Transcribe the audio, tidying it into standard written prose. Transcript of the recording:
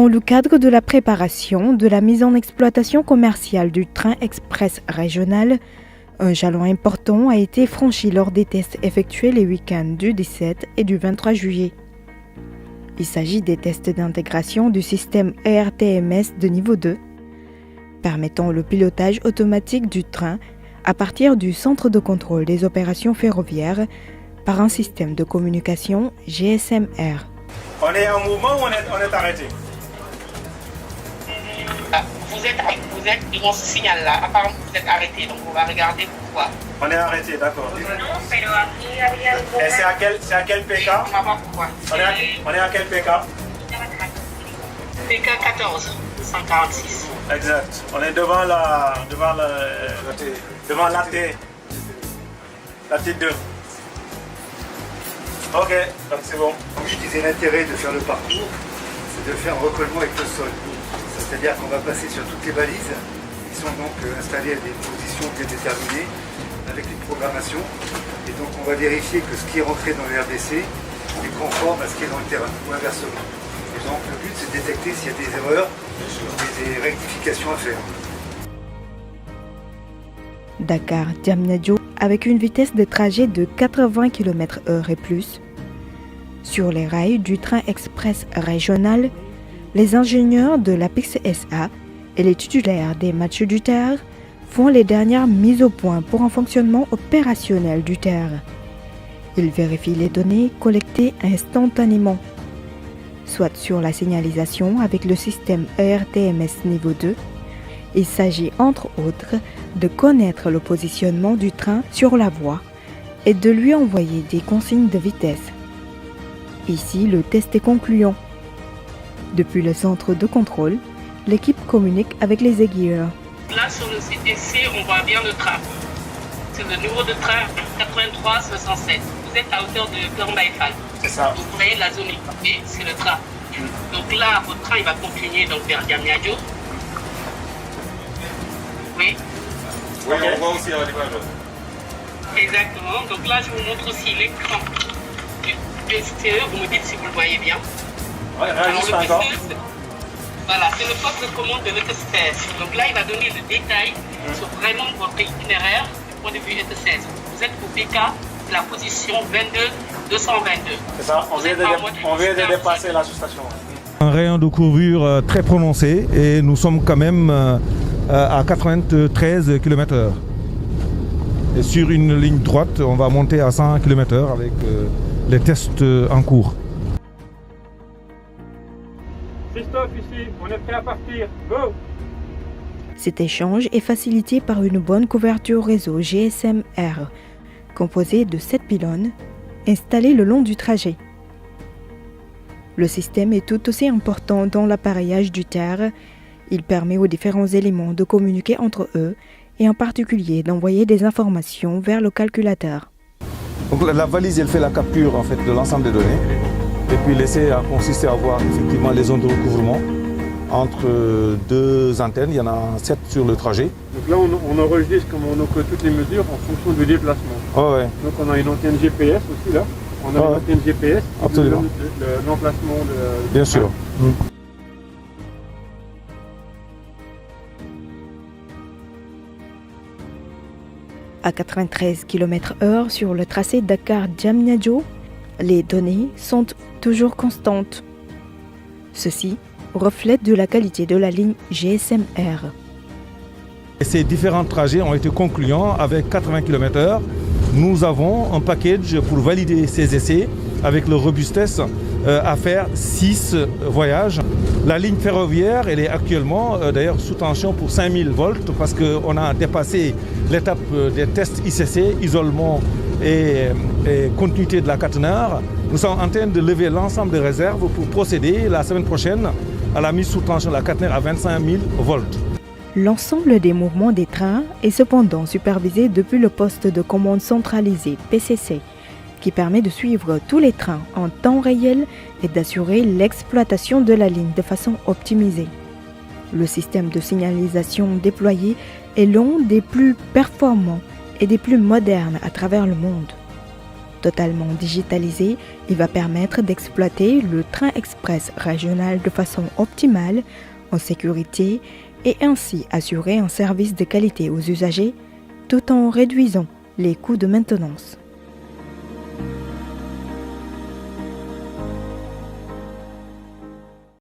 Dans le cadre de la préparation de la mise en exploitation commerciale du train express régional, un jalon important a été franchi lors des tests effectués les week-ends du 17 et du 23 juillet. Il s'agit des tests d'intégration du système ERTMS de niveau 2, permettant le pilotage automatique du train à partir du centre de contrôle des opérations ferroviaires par un système de communication GSM-R. On est en mouvement ou on est arrêté? Vous êtes devant ce signal-là. Apparemment, vous êtes arrêté, donc on va regarder pourquoi. On est arrêté, d'accord. Et c'est à quel PK? On va voir pourquoi. On est à quel PK? PK 14, 146. Exact. On est devant la T. La T2. Ok, donc c'est bon. Comme je disais, l'intérêt de faire le parcours, c'est de faire un recollement avec le sol. C'est-à-dire qu'on va passer sur toutes les balises qui sont donc installées à des positions bien déterminées avec une programmation. Et donc on va vérifier que ce qui est rentré dans le RDC est conforme à ce qui est dans le terrain, ou inversement. Et donc le but, c'est de détecter s'il y a des erreurs et des rectifications à faire. Dakar-Diamniadio avec une vitesse de trajet de 80 km/h et plus. Sur les rails du train express régional, les ingénieurs de l'APEX SA et les titulaires des matchs du TER font les dernières mises au point pour un fonctionnement opérationnel du TER. Ils vérifient les données collectées instantanément, soit sur la signalisation avec le système ERTMS niveau 2. Il s'agit entre autres de connaître le positionnement du train sur la voie et de lui envoyer des consignes de vitesse. Ici, le test est concluant. Depuis le centre de contrôle, l'équipe communique avec les aiguilleurs. Là, sur le CTC, on voit bien le train. C'est le numéro de train 8367. Vous êtes à hauteur de Plombaïfal. C'est ça. Vous voyez la zone équipée, c'est le train. Donc là, votre train il va continuer donc, vers Diamniadio. Oui. Oui, on voit aussi à l'image. Exactement. Donc là, je vous montre aussi l'écran du PCE. Vous me dites si vous le voyez bien. Ouais, Alors, le encore. PCE, voilà, c'est le poste de commande de l'ETSPS. Donc là, il va donner le détail sur vraiment votre itinéraire du point de vue ETSPS. Vous êtes au PK, la position 22222. C'est ça, on vient de dépasser la sous-station. Un rayon de courbure très prononcé et nous sommes quand même à 93 km/h. Et sur une ligne droite, on va monter à 100 km/h avec les tests en cours. Christophe ici, on est prêt à partir. Go! Cet échange est facilité par une bonne couverture réseau GSM-R, composée de 7 pylônes installés le long du trajet. Le système est tout aussi important dans l'appareillage du TER. Il permet aux différents éléments de communiquer entre eux et en particulier d'envoyer des informations vers le calculateur. Donc la valise, elle fait la capture en fait de l'ensemble des données. Et puis l'essai a consisté à voir effectivement les zones de recouvrement entre deux antennes. Il y en a 7 sur le trajet. Donc là, on enregistre comme on encode toutes les mesures en fonction du déplacement. Oh ouais. Donc on a une antenne GPS aussi là. On a une antenne GPS qui absolument. donne l'emplacement de... Bien sûr. À 93 km/h sur le tracé Dakar-Diamniadio, les données sont toujours constantes. Ceci reflète de la qualité de la ligne GSM-R. Ces différents trajets ont été concluants avec 80 km/h. Nous avons un package pour valider ces essais avec le robustesse à faire 6 voyages. La ligne ferroviaire, elle est actuellement d'ailleurs sous tension pour 5000 volts parce qu'on a dépassé l'étape des tests ICC, isolement et continuité de la caténaire. Nous sommes en train de lever l'ensemble des réserves pour procéder la semaine prochaine à la mise sous tension de la caténaire à 25 000 volts. L'ensemble des mouvements des trains est cependant supervisé depuis le poste de commande centralisé PCC, qui permet de suivre tous les trains en temps réel et d'assurer l'exploitation de la ligne de façon optimisée. Le système de signalisation déployé est l'un des plus performants et des plus modernes à travers le monde. Totalement digitalisé, il va permettre d'exploiter le train express régional de façon optimale, en sécurité, et ainsi assurer un service de qualité aux usagers, tout en réduisant les coûts de maintenance.